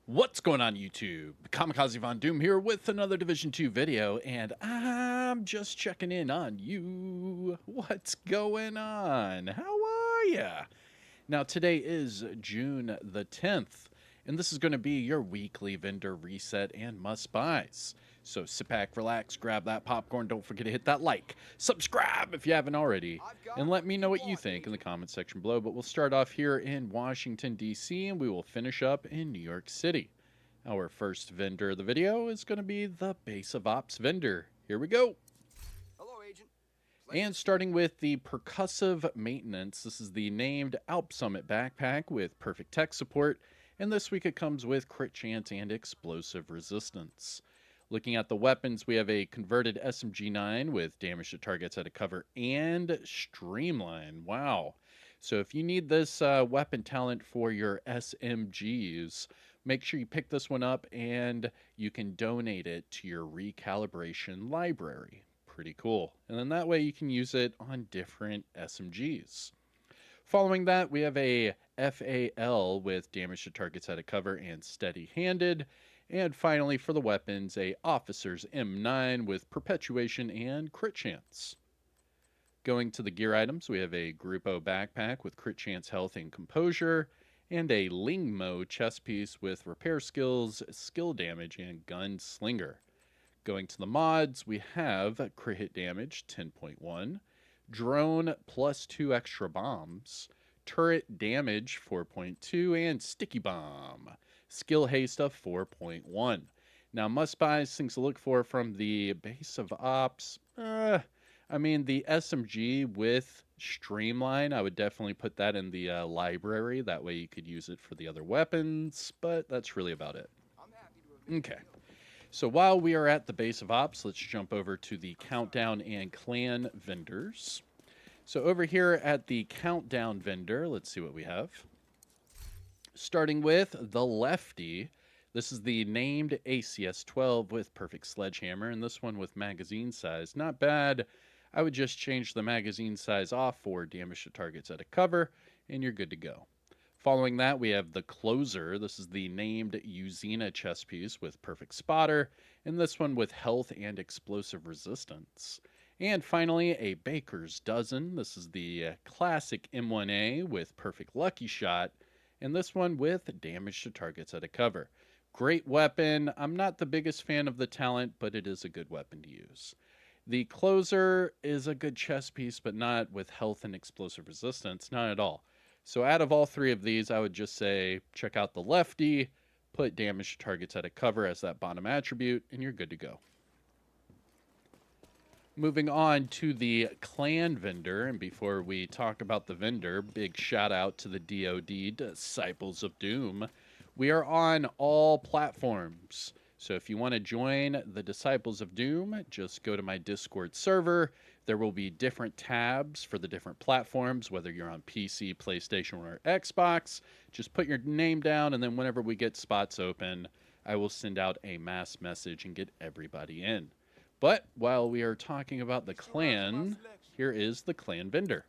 What's going on YouTube? Kamikazevondoom here with another Division 2 video, and I'm just checking in on you. What's going on? How are ya? Now today is June the 10th, and this is going to be your weekly vendor reset and must-buys. So sit back, relax, grab that popcorn, don't forget to hit that like, subscribe if you haven't already, and let me know what you think in the comment section below. But we'll start off here in Washington, D.C., and we will finish up in New York City. Our first vendor of the video is going to be the Base of Ops vendor. Here we go. Hello, Agent. And starting with the percussive maintenance, this is the named Alp Summit backpack with perfect tech support, and this week it comes with crit chance and explosive resistance. Looking at the weapons, we have a converted SMG 9 with damage to targets at a cover and Streamline. Wow. So if you need this weapon talent for your SMGs, make sure you pick this one up and you can donate it to your recalibration library. Pretty cool. And then that way you can use it on different SMGs. Following that, we have a FAL with damage to targets at a cover and steady-handed. And finally, for the weapons, a Officer's M9 with perpetuation and crit chance. Going to the gear items, we have a Grupo backpack with crit chance, health, and composure, and a Lingmo chest piece with repair skills, skill damage, and gunslinger. Going to the mods, we have crit hit damage 10.1, drone plus 2 extra bombs, turret damage 4.2, and sticky bomb. Skill haste of 4.1. Now, must-buys, things to look for from the Base of Ops. The SMG with Streamline, I would definitely put that in the library. That way you could use it for the other weapons, but that's really about it. I'm happy to have Okay. So while we are at the Base of Ops, let's jump over to the Countdown and Clan vendors. So over here at the Countdown vendor, let's see what we have. Starting with the Lefty, this is the named ACS-12 with perfect sledgehammer, and this one with magazine size. Not bad. I would just change the magazine size off for damage to targets at a cover, and you're good to go. Following that, we have the Closer. This is the named Uzina chest piece with perfect spotter, and this one with health and explosive resistance. And finally, a Baker's Dozen. This is the classic M1A with perfect lucky shot, and this one with damage to targets at a cover. Great weapon. I'm not the biggest fan of the talent, but it is a good weapon to use. The Closer is a good chest piece, but not with health and explosive resistance. Not at all. So out of all three of these, I would just say check out the Lefty, put damage to targets at a cover as that bottom attribute, and you're good to go. Moving on to the Clan vendor, and before we talk about the vendor, big shout out to the DoD, Disciples of Doom. We are on all platforms. So if you want to join the Disciples of Doom, just go to my Discord server. There will be different tabs for the different platforms, whether you're on PC, PlayStation, or Xbox. Just put your name down, and then whenever we get spots open, I will send out a mass message and get everybody in. But while we are talking about the clan, here is the clan vendor.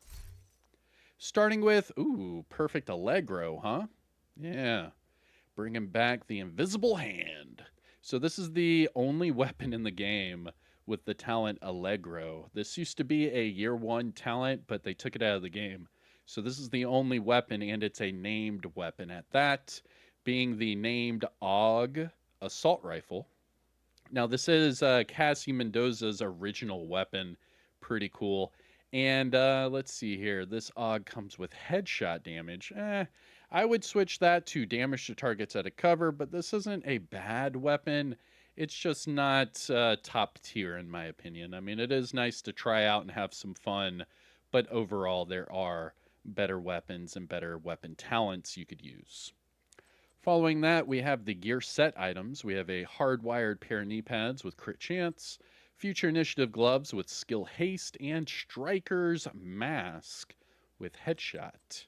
Starting with, perfect Allegro, huh? Yeah. Bringing back the invisible hand. So this is the only weapon in the game with the talent Allegro. This used to be a year 1 talent, but they took it out of the game. So this is the only weapon, and it's a named weapon at that, being the named AUG assault rifle. Now, this is Cassie Mendoza's original weapon. Pretty cool. And let's see here. This AUG comes with headshot damage. I would switch that to damage to targets at a cover, but this isn't a bad weapon. It's just not top tier, in my opinion. I mean, it is nice to try out and have some fun, but overall, there are better weapons and better weapon talents you could use. Following that, we have the gear set items. We have a hardwired pair of knee pads with crit chance, future initiative gloves with skill haste, and striker's mask with headshot.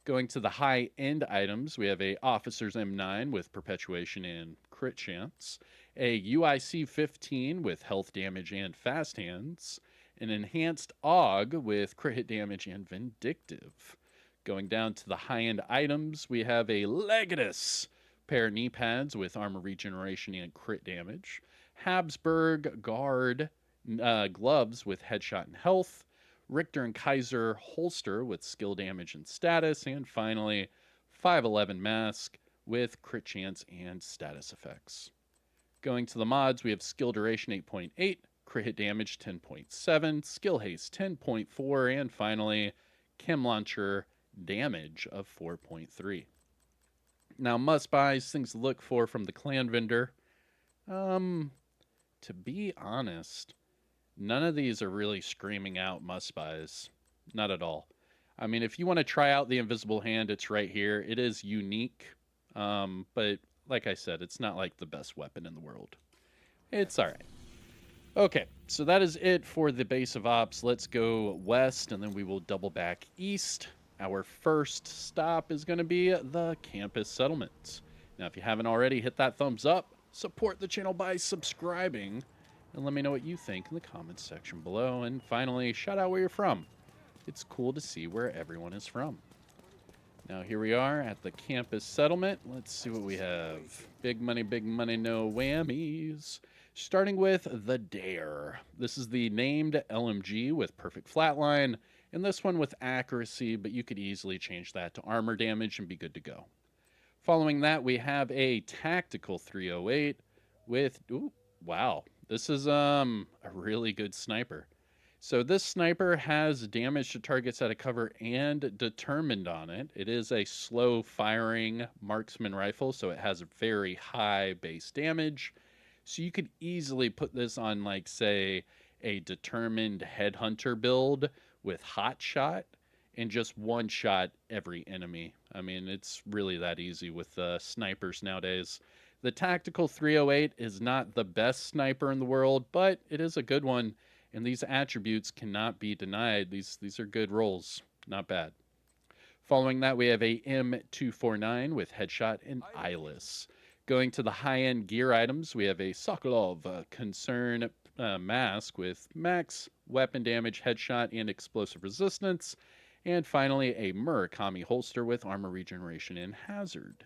Going to the high-end items, we have a Officer's M9 with perpetuation and crit chance, a UIC 15 with health damage and fast hands, an enhanced AUG with crit hit damage and vindictive. Going down to the high-end items, we have a Legatus pair of knee pads with armor regeneration and crit damage, Habsburg guard gloves with headshot and health, Richter and Kaiser holster with skill damage and status, and finally 511 mask with crit chance and status effects. Going to the mods, we have skill duration 8.8, crit hit damage 10.7, skill haste 10.4, and finally chem launcher damage of 4.3. Now, must buys, things to look for from the clan vendor. To be honest, none of these are really screaming out must buys. Not at all. I mean, if you want to try out the invisible hand, it's right here. It is unique, but like I said, it's not like the best weapon in the world. It's all right. Okay, so that is it for the base of ops. Let's go west, and then we will double back east. Our first stop is going to be the campus settlement. Now, if you haven't already, hit that thumbs up, support the channel by subscribing, and let me know what you think in the comments section below. And finally, shout out where you're from. It's cool to see where everyone is from. Now, here we are at the campus settlement. Let's see what we have. Big money, no whammies. Starting with the Dare. This is the named LMG with perfect flatline, and this one with accuracy, but you could easily change that to armor damage and be good to go. Following that, we have a tactical 308 with, ooh, wow, this is a really good sniper. So this sniper has damage to targets out of cover and determined on it. It is a slow firing marksman rifle, so it has a very high base damage. So you could easily put this on, like, say, a determined headhunter build with hot shot and just one shot every enemy. I mean, it's really that easy with snipers nowadays. The tactical 308 is not the best sniper in the world, but it is a good one, and these attributes cannot be denied. These are good rolls, not bad. Following that, we have a M249 with headshot and eyeless. Going to the high-end gear items, we have a Sokolov Concern mask with max weapon damage, headshot, and explosive resistance. And finally, a Murakami holster with armor regeneration and hazard.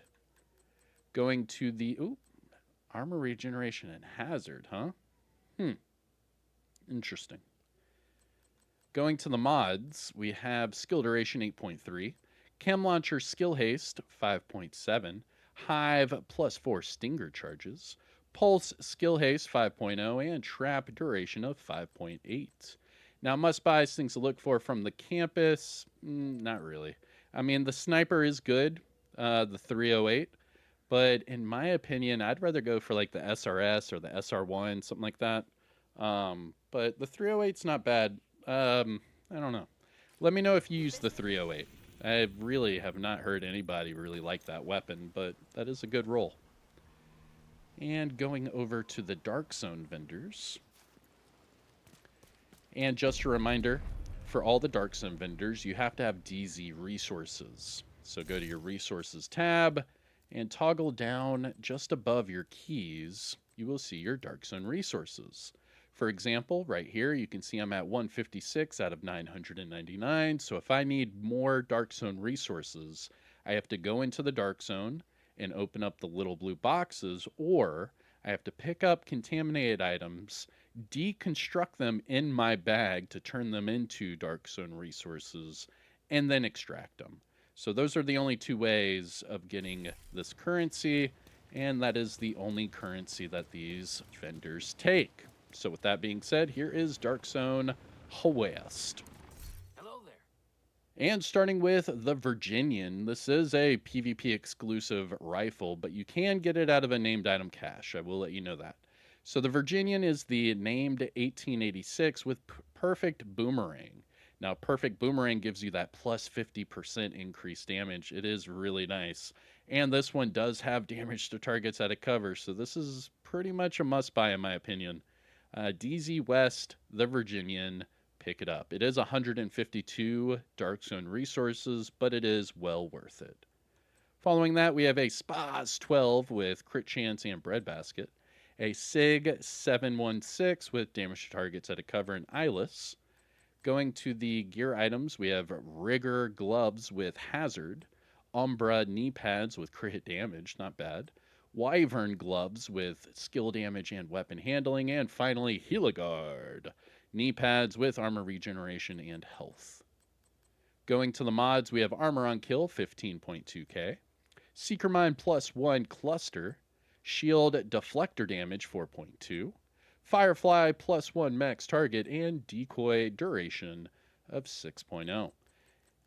Going to the... Ooh, armor regeneration and hazard, huh? Interesting. Going to the mods, we have skill duration 8.3, chem launcher skill haste 5.7, hive +4 stinger charges, pulse skill haste 5.0, and trap duration of 5.8. Now, must buys, things to look for from the campus, not really. I mean, the sniper is good, the 308, but in my opinion, I'd rather go for like the SRS or the SR1, something like that. But the 308's not bad. I don't know. Let me know if you use the 308. I really have not heard anybody really like that weapon, but that is a good roll. And going over to the Dark Zone vendors. And just a reminder, for all the Dark Zone vendors, you have to have DZ resources. So go to your resources tab and toggle down just above your keys. You will see your Dark Zone resources. For example, right here, you can see I'm at 156 out of 999. So if I need more Dark Zone resources, I have to go into the Dark Zone and open up the little blue boxes, or I have to pick up contaminated items, deconstruct them in my bag to turn them into Dark Zone resources, and then extract them. So those are the only two ways of getting this currency, and that is the only currency that these vendors take. So with that being said, here is Dark Zone West. Hello there. And starting with the Virginian, this is a PvP exclusive rifle, but you can get it out of a named item cache. I will let you know that. So the Virginian is the named 1886 with perfect boomerang. Now, perfect boomerang gives you that plus 50% increased damage. It is really nice. And this one does have damage to targets out of cover, so this is pretty much a must-buy in my opinion. DZ West, the Virginian, pick it up. It is 152 Dark Zone resources, but it is well worth it. Following that, we have a Spaz 12 with crit chance and breadbasket, a Sig 716 with damage to targets out of cover and eyeless. Going to the gear items, we have rigger gloves with hazard, Umbra knee pads with crit hit damage, not bad. Wyvern gloves with skill damage and weapon handling. And finally, Heligard knee pads with armor regeneration and health. Going to the mods, we have Armor on Kill, 15.2k. Seeker Mine +1 cluster. Shield deflector damage, 4.2. Firefly +1 max target. And decoy duration of 6.0.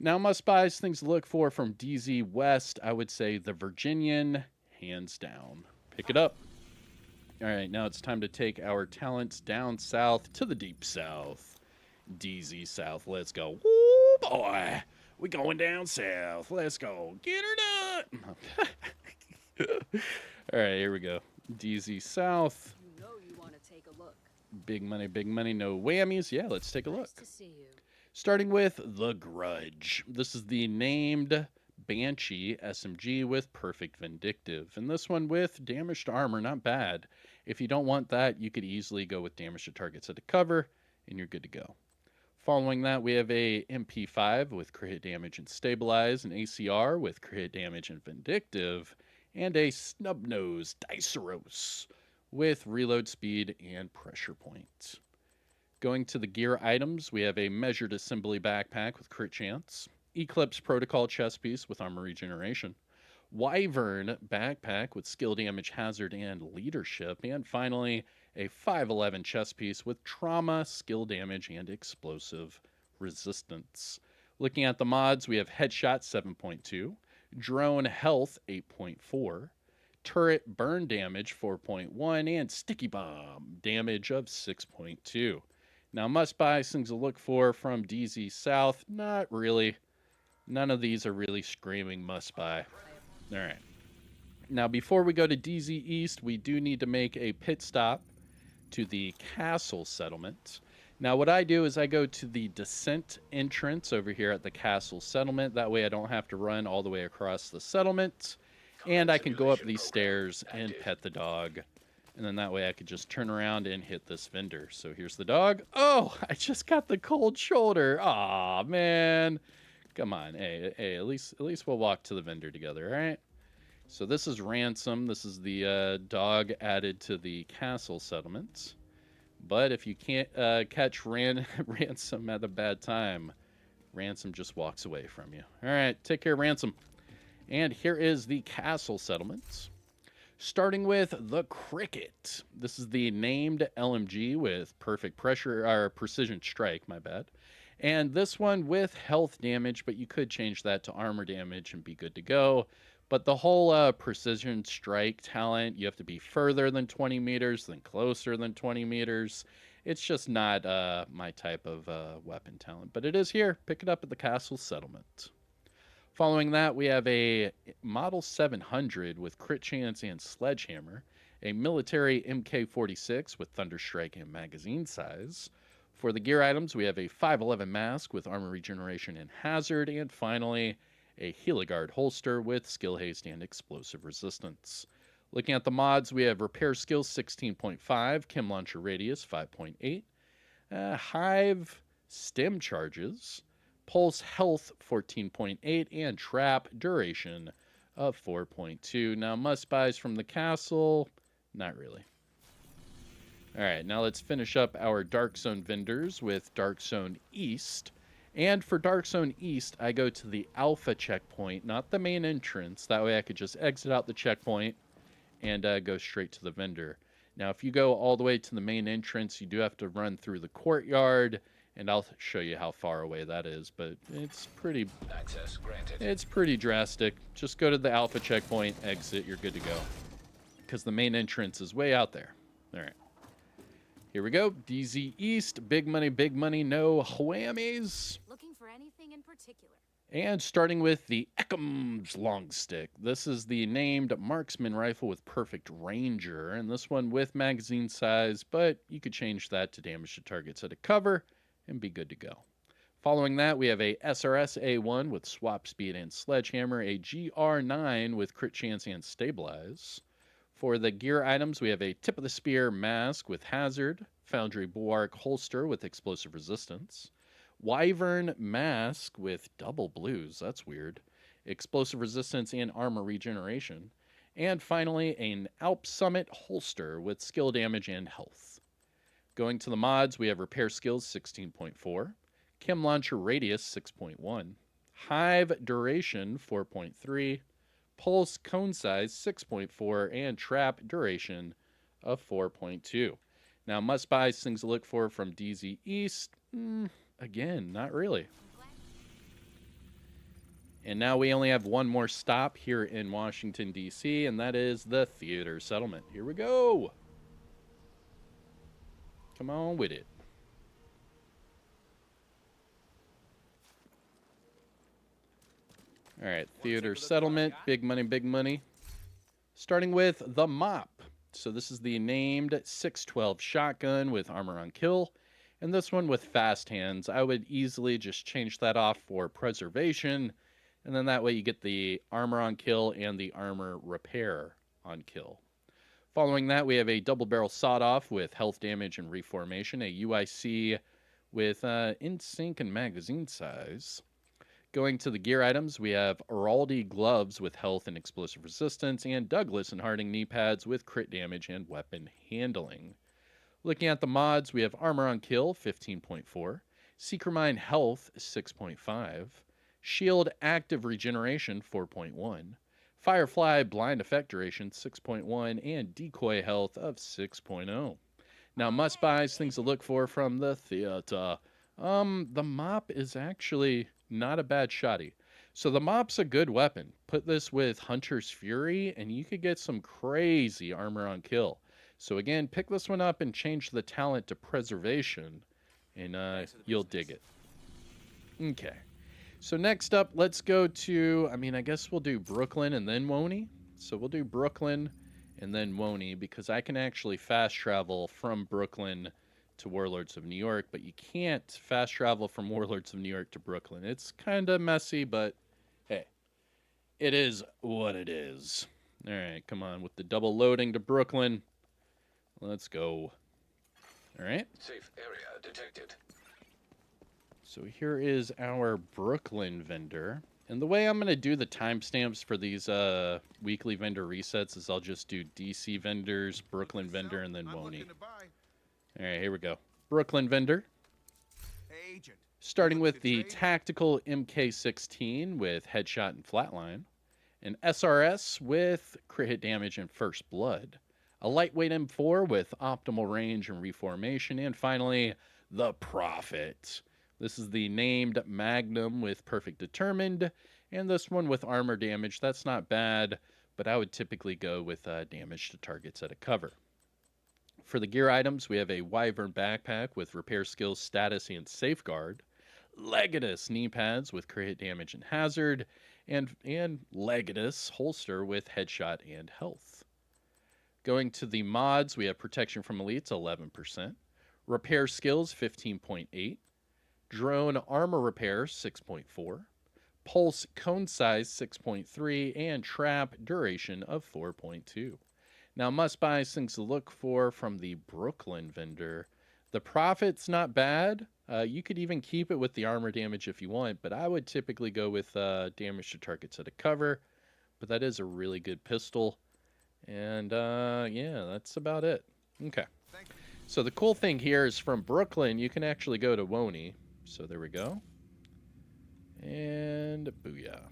Now, must buys, things to look for from DZ West, I would say the Virginian, hands down. Pick it up. All right, now it's time to take our talents down south to the deep south. DZ South, let's go. Woo, boy. We going down south. Let's go. Get her done. All right, here we go. DZ South. You know you want to take a look. Big money, no whammies. Yeah, let's take a look. Nice to see you. Starting with The Grudge. This is the named Banshee SMG with Perfect Vindictive. And this one with damaged armor, not bad. If you don't want that, you could easily go with damage to targets at a cover, and you're good to go. Following that, we have a MP5 with crit hit damage and stabilize, an ACR with crit hit damage and vindictive, and a snub-nosed Diceros with reload speed and pressure point. Going to the gear items, we have a measured assembly backpack with crit chance, Eclipse Protocol chest piece with armor regeneration, Wyvern backpack with skill damage, hazard, and leadership, and finally a 511 chest piece with trauma, skill damage, and explosive resistance. Looking at the mods, we have Headshot 7.2, Drone Health 8.4, Turret Burn Damage 4.1, and Sticky Bomb damage of 6.2. Now, must buy things to look for from DZ South, not really. None of these are really screaming must buy. All right. Now, before we go to DZ East, we do need to make a pit stop to the castle settlement. Now, what I do is I go to the descent entrance over here at the castle settlement. That way I don't have to run all the way across the settlement. And I can go up these stairs and pet the dog. And then that way I could just turn around and hit this vendor. So here's the dog. Oh, I just got the cold shoulder. Aw, man. Come on. Hey, at least we'll walk to the vendor together, all right? So this is Ransom. This is the dog added to the castle settlement. But if you can't catch Ransom at a bad time, Ransom just walks away from you. All right, take care, Ransom. And here is the castle settlement. Starting with the Cricket. This is the named LMG with perfect pressure, or precision strike, my bad. And this one with health damage, but you could change that to armor damage and be good to go. But the whole precision strike talent, you have to be further than 20 meters, then closer than 20 meters. It's just not my type of weapon talent. But it is here. Pick it up at the castle settlement. Following that, we have a Model 700 with crit chance and sledgehammer, a military MK46 with thunderstrike and magazine size. For the gear items, we have a 511 mask with armor regeneration and hazard, and finally, a Heligard holster with skill haste and explosive resistance. Looking at the mods, we have repair skills 16.5, chem launcher radius 5.8, hive stem charges, pulse health 14.8, and trap duration of 4.2. Now, must buys from the castle, not really. All right, now let's finish up our Dark Zone vendors with Dark Zone East. And for Dark Zone East, I go to the Alpha checkpoint, not the main entrance. That way I could just exit out the checkpoint and go straight to the vendor. Now, if you go all the way to the main entrance, you do have to run through the courtyard, and I'll show you how far away that is, but it's pretty Access granted. It's pretty drastic. Just go to the Alpha checkpoint, exit, you're good to go. Because the main entrance is way out there. All right. Here we go. DZ East. Big money, no whammies. Looking for anything in particular? And starting with the Ekham's long stick. This is the named marksman rifle with perfect ranger. And this one with magazine size, but you could change that to damage to targets at a cover and be good to go. Following that, we have a SRS A1 with swap speed and sledgehammer, a GR9 with crit chance and stabilize. For the gear items, we have a tip of the spear mask with hazard, foundry bulwark holster with explosive resistance, wyvern mask with double blues, that's weird, explosive resistance, and armor regeneration. And finally, an Alp Summit holster with skill damage and health. Going to the mods, we have repair skills 16.4, chem launcher radius 6.1, hive duration 4.3, pulse cone size 6.4, and trap duration of 4.2. Now, must buys, things to look for from DZ East, again, not really. And now we only have one more stop here in Washington, D.C., and that is the theater settlement. Here we go. Come on with it. All right, theater settlement, big money, big money. Starting with the mop. So this is the named 612 shotgun with armor on kill, and this one with fast hands. I would easily just change that off for preservation, and then that way you get the armor on kill and the armor repair on kill. Following that, we have a double barrel sawed-off with health damage and reformation, a UIC with in sync and magazine size. Going to the gear items, we have Araldi gloves with health and explosive resistance, and Douglas and Harding knee pads with crit damage and weapon handling. Looking at the mods, we have armor on kill 15.4, Seeker Mine health 6.5, shield active regeneration 4.1, Firefly blind effect duration 6.1, and decoy health of 6.0. Now, must buys, things to look for from the theater. The mop is actually not a bad shotty. So the mop's a good weapon. Put this with Hunter's Fury, and you could get some crazy armor on kill. So again, pick this one up and change the talent to preservation, and you'll dig it. Okay. So next up, let's go to, I guess we'll do Brooklyn and then Woney. So we'll do Brooklyn and then Woney, because I can actually fast travel from Brooklyn to Warlords of New York, but you can't fast travel from Warlords of New York to Brooklyn. It's kind of messy, but hey, it is what it is. All right, come on, with the double loading to Brooklyn. Let's go. All right. Safe area detected. So here is our Brooklyn vendor. And the way I'm going to do the timestamps for these weekly vendor resets is I'll just do DC vendors, Brooklyn vendor, and then Woney. All right, here we go. Brooklyn vendor. Agent. Starting with the tactical MK16 with headshot and flatline. An SRS with crit hit damage and first blood. A lightweight M4 with optimal range and reformation. And finally, the Prophet. This is the named Magnum with perfect determined. And this one with armor damage. That's not bad, but I would typically go with damage to targets at a cover. For the gear items, we have a Wyvern backpack with repair skills, status, and safeguard. Legatus knee pads with crit hit damage and hazard. And Legatus holster with headshot and health. Going to the mods, we have protection from elites, 11%. Repair skills, 15.8. Drone armor repair, 6.4. Pulse cone size, 6.3. And trap duration of 4.2. Now, must buys, things to look for from the Brooklyn vendor. The Prophet's not bad. You could even keep it with the armor damage if you want, but I would typically go with damage to targets at a cover. But that is a really good pistol. And yeah, that's about it. Okay. So the cool thing here is from Brooklyn, you can actually go to Woney. So there we go. And booyah.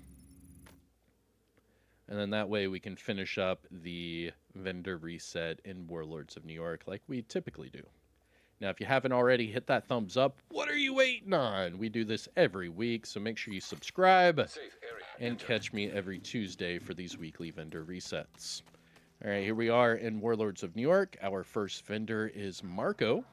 And then that way we can finish up the vendor reset in Warlords of New York like we typically do. Now, if you haven't already, hit that thumbs up. What are you waiting on? We do this every week, so make sure you subscribe and catch me every Tuesday for these weekly vendor resets. All right, here we are in Warlords of New York. Our first vendor is Marco.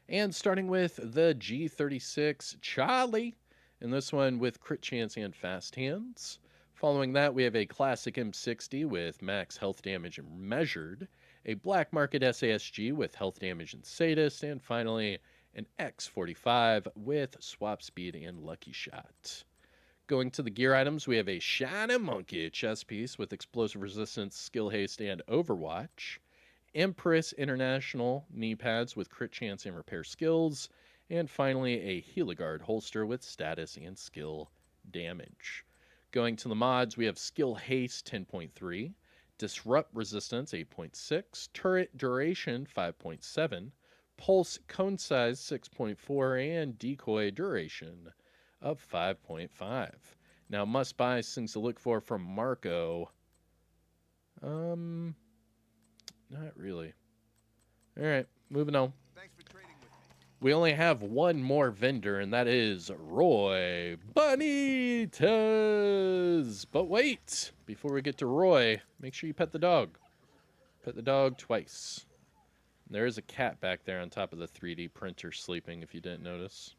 And starting with the G36 Charlie. And this one with crit chance and fast hands. Following that, we have a classic M60 with max health damage and measured. A black market SASG with health damage and sadist. And finally, an X45 with swap speed and lucky shot. Going to the gear items, we have a Shiny Monkey chest piece with explosive resistance, skill haste, and overwatch. Empress International knee pads with crit chance and repair skills. And finally, a Heligard holster with status and skill damage. Going to the mods, we have Skill Haste 10.3, Disrupt Resistance 8.6, Turret Duration 5.7, Pulse Cone Size 6.4, and Decoy Duration of 5.5. Now, must buy things to look for from Marco. Not really. All right, moving on. Thanks for trading with me. We only have one more vendor, and that is Roy Benitez. But wait, before we get to Roy, make sure you pet the dog. Pet the dog twice. There is a cat back there on top of the 3D printer sleeping, if you didn't notice.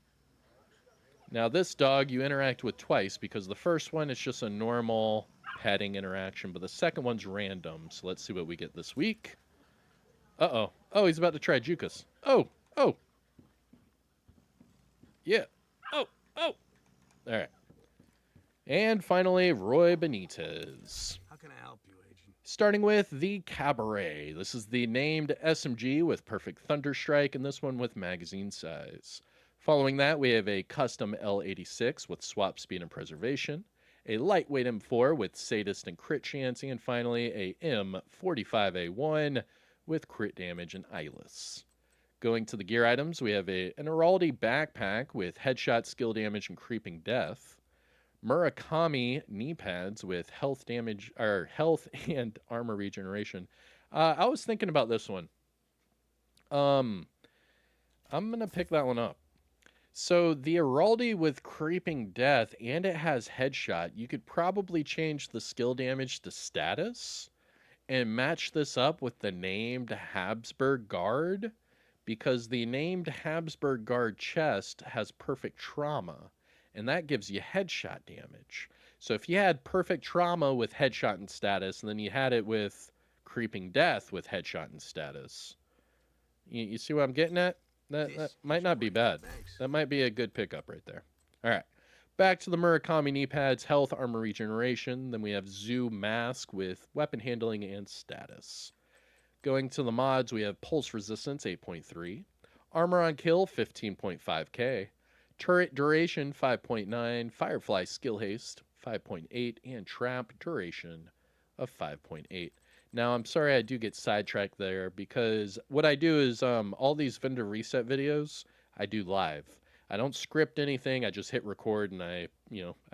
Now, this dog you interact with twice because the first one is just a normal petting interaction, but the second one's random. So let's see what we get this week. Uh-oh. Oh, he's about to try Jukas. Oh. Yeah. Oh. All right. And finally, Roy Benitez. How can I help you, Agent? Starting with the Cabaret. This is the named SMG with perfect Thunderstrike, and this one with magazine size. Following that, we have a custom L86 with swap speed and preservation, a lightweight M4 with sadist and crit chance, and finally a M45A1 with crit damage and eyeless. Going to the gear items, we have an Araldi backpack with headshot, skill damage, and creeping death. Murakami knee pads with health damage or health and armor regeneration. I was thinking about this one. I'm gonna pick that one up. So the Araldi with creeping death, and it has headshot. You could probably change the skill damage to status and match this up with the named Habsburg Guard, because the named Habsburg Guard chest has perfect trauma, and that gives you headshot damage. So if you had perfect trauma with headshot and status, and then you had it with creeping death with headshot and status, you see what I'm getting at? That might not be bad. Thanks. That might be a good pickup right there. All right. Back to the Murakami knee pads, health, armor regeneration. Then we have Zoo Mask with weapon handling and status. Going to the mods, we have Pulse Resistance 8.3, Armor on Kill 15.5k, Turret Duration 5.9, Firefly Skill Haste 5.8, and Trap Duration of 5.8. Now, I'm sorry I do get sidetracked there because what I do is all these vendor reset videos, I do live. I don't script anything. I just hit record and I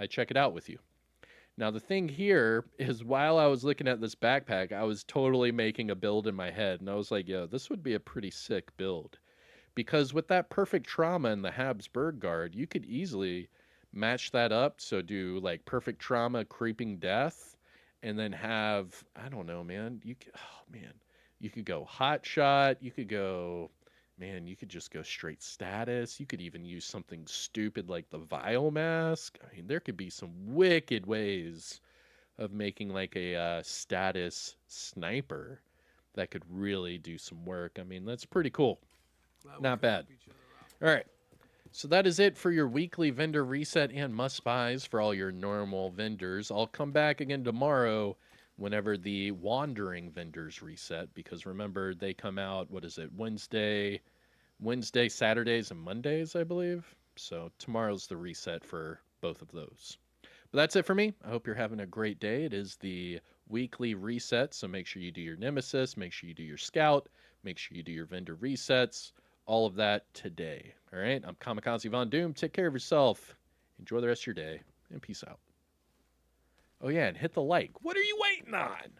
check it out with you. Now, the thing here is while I was looking at this backpack, I was totally making a build in my head. And I was like, yo, this would be a pretty sick build. Because with that perfect trauma in the Habsburg Guard, you could easily match that up. So do like perfect trauma, creeping death. And then have, I don't know, man. You could go hot shot. You could go, man, you could just go straight status. You could even use something stupid like the Vile Mask. I mean, there could be some wicked ways of making like a status sniper that could really do some work. I mean, that's pretty cool. Not bad. All right. So that is it for your weekly vendor reset and must-buys for all your normal vendors. I'll come back again tomorrow whenever the wandering vendors reset, because remember, they come out, Wednesday, Saturdays, and Mondays, I believe. So tomorrow's the reset for both of those. But that's it for me. I hope you're having a great day. It is the weekly reset, so make sure you do your Nemesis, make sure you do your Scout, make sure you do your vendor resets. All of that today. All right. I'm Kamikazevondoom. Take care of yourself. Enjoy the rest of your day. And peace out. Oh, yeah. And hit the like. What are you waiting on?